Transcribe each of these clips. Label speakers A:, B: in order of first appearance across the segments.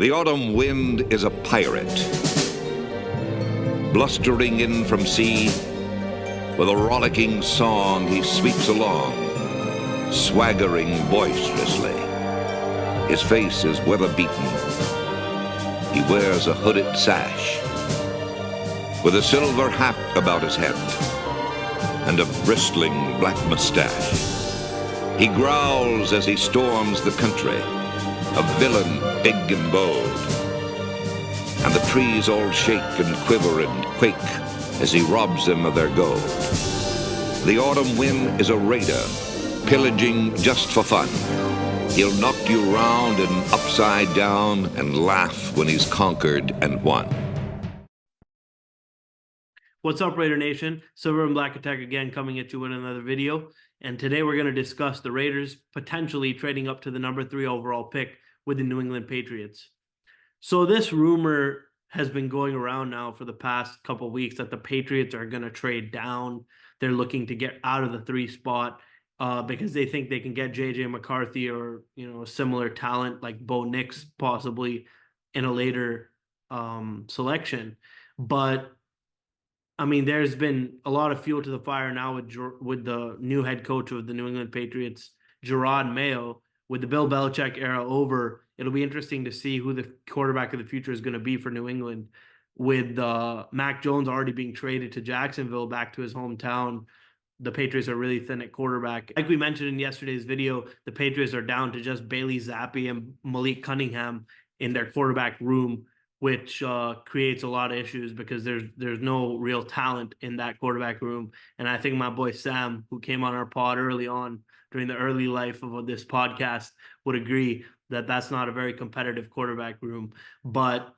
A: The autumn wind is a pirate, blustering in from sea. With a rollicking song he sweeps along, swaggering boisterously. His face is weather-beaten. He wears a hooded sash, with a silver hat about his head, and a bristling black mustache. He growls as he storms the country, a villain big and bold. And the trees all shake and quiver and quake as he robs them of their gold. The autumn wind is a raider, pillaging just for fun. He'll knock you round and upside down and laugh when he's conquered and won.
B: What's up, Raider Nation? Silver and Black Attack again, coming at you with another video. And today we're going to discuss the Raiders potentially trading up to the number 3 overall pick with the New England Patriots. So this rumor has been going around now for the past couple of weeks that the Patriots are going to trade down. They're looking to get out of the 3 spot because they think they can get JJ McCarthy or, a similar talent like Bo Nix possibly in a later selection. But I mean, there's been a lot of fuel to the fire now with the new head coach of the New England Patriots, Jerod Mayo. With the Bill Belichick era over, it'll be interesting to see who the quarterback of the future is going to be for New England. With Mac Jones already being traded to Jacksonville, back to his hometown, the Patriots are really thin at quarterback. Like we mentioned in yesterday's video, the Patriots are down to just Bailey Zappi and Malik Cunningham in their quarterback room, which creates a lot of issues because there's no real talent in that quarterback room. And I think my boy Sam, who came on our pod early on during the early life of this podcast, would agree that that's not a very competitive quarterback room. But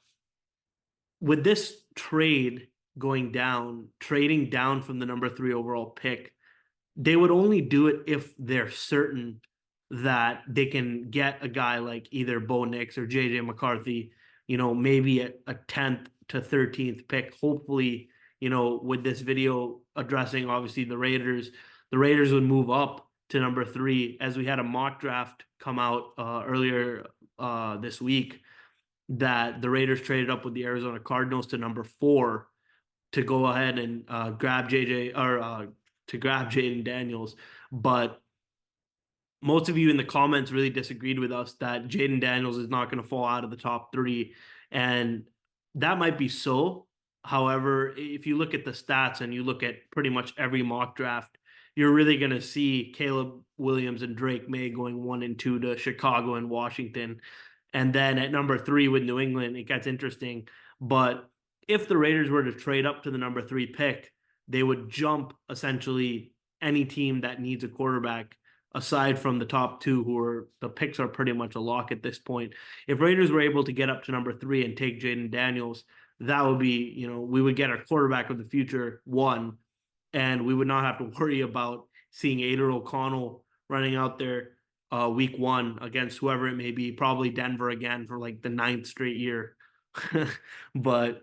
B: with this trade going down, trading down from the number 3 overall pick, they would only do it if they're certain that they can get a guy like either Bo Nix or JJ McCarthy, maybe a 10th to 13th pick. Hopefully, with this video addressing obviously the Raiders would move up to number 3, as we had a mock draft come out earlier this week that the Raiders traded up with the Arizona Cardinals to number 4 to go ahead and grab Jayden Daniels. But most of you in the comments really disagreed with us that Jayden Daniels is not going to fall out of the top 3. And that might be so. However, if you look at the stats and you look at pretty much every mock draft, you're really going to see Caleb Williams and Drake May going 1 and 2 to Chicago and Washington. And then at number 3 with New England, it gets interesting. But if the Raiders were to trade up to the number 3 pick, they would jump essentially any team that needs a quarterback aside from the top 2, the picks are pretty much a lock at this point. If Raiders were able to get up to number 3 and take Jayden Daniels, that would be, we would get our quarterback of the future, 1, and we would not have to worry about seeing Aidan O'Connell running out there week 1 against whoever it may be, probably Denver again for like the 9th straight year. But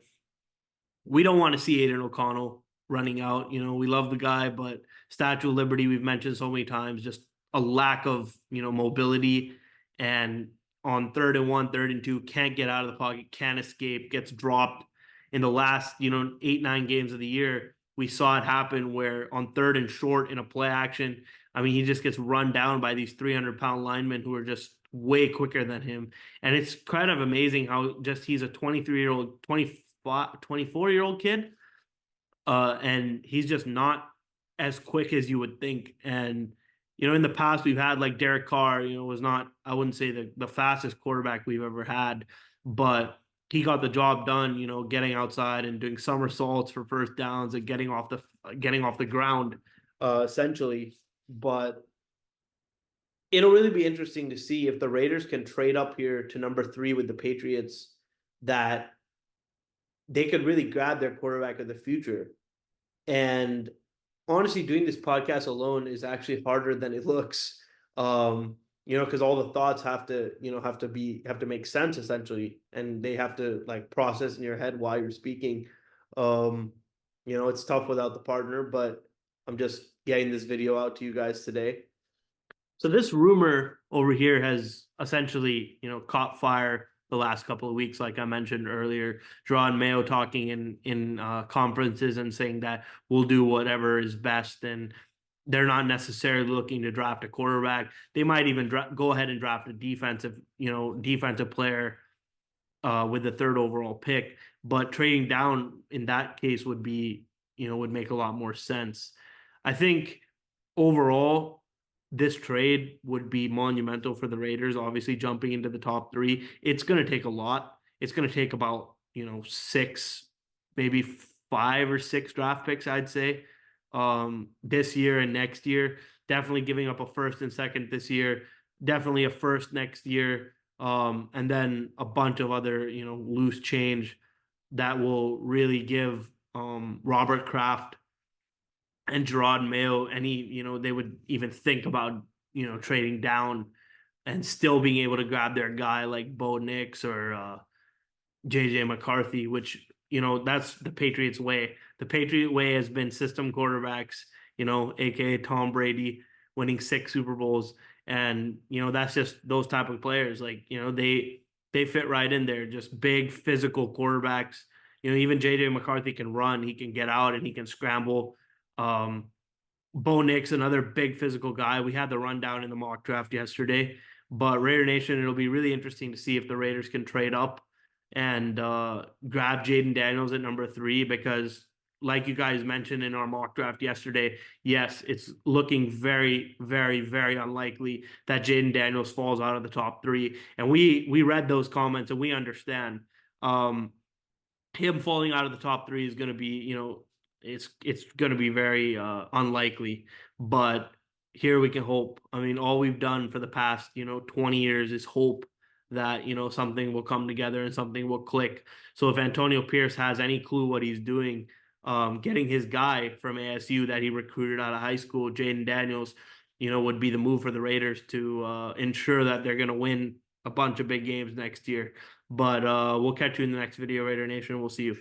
B: we don't want to see Aidan O'Connell running out. We love the guy, but Statue of Liberty, we've mentioned so many times, just a lack of, mobility, and on 3rd and 1, 3rd and 2, can't get out of the pocket, can't escape, gets dropped. In the last, 8-9 games of the year, we saw it happen where on 3rd and short in a play action, I mean, he just gets run down by these 300-pound linemen who are just way quicker than him. And it's kind of amazing how just he's a 24-year-old kid, and he's just not as quick as you would think. And in the past, we've had like Derek Carr, was not, I wouldn't say the fastest quarterback we've ever had, but he got the job done, getting outside and doing somersaults for first downs and getting off the ground, essentially. But it'll really be interesting to see if the Raiders can trade up here to number 3 with the Patriots, that they could really grab their quarterback of the future. And honestly, doing this podcast alone is actually harder than it looks. Because all the thoughts have to make sense essentially, and they have to like process in your head while you're speaking. It's tough without the partner, but I'm just getting this video out to you guys today. So this rumor over here has essentially, caught fire the last couple of weeks, like I mentioned earlier. Jerod Mayo talking in conferences and saying that we'll do whatever is best, and they're not necessarily looking to draft a quarterback. They might even go ahead and draft a defensive player with the third overall pick. But trading down in that case would make a lot more sense. I think overall, this trade would be monumental for the Raiders. Obviously, jumping into the top three, it's going to take a lot. It's going to take about six, maybe 5 or 6 draft picks, I'd say, this year and next year. Definitely giving up a first and second this year. Definitely a first next year, and then a bunch of other loose change that will really give Robert Kraft and Jerod Mayo they would even think about trading down and still being able to grab their guy like Bo Nix or JJ McCarthy, which that's the Patriots way. The Patriot way has been system quarterbacks, aka Tom Brady winning 6 Super Bowls, and that's just those type of players. Like they fit right in there, just big physical quarterbacks. Even JJ McCarthy can run, he can get out, and he can scramble. Um, Bo Nix, another big physical guy. We had the rundown in the mock draft yesterday, but Raider Nation, it'll be really interesting to see if the Raiders can trade up and grab Jayden Daniels at number 3, because like you guys mentioned in our mock draft yesterday, yes, it's looking very, very, very unlikely that Jayden Daniels falls out of the top 3. And we read those comments and we understand. Him falling out of the top 3 is going to be, it's going to be very unlikely. But here we can hope. I mean, all we've done for the past 20 years is hope that something will come together and something will click. So if Antonio Pierce has any clue what he's doing, getting his guy from ASU that he recruited out of high school, Jayden Daniels, would be the move for the Raiders to ensure that they're going to win a bunch of big games next year. But we'll catch you in the next video, Raider Nation. We'll see you.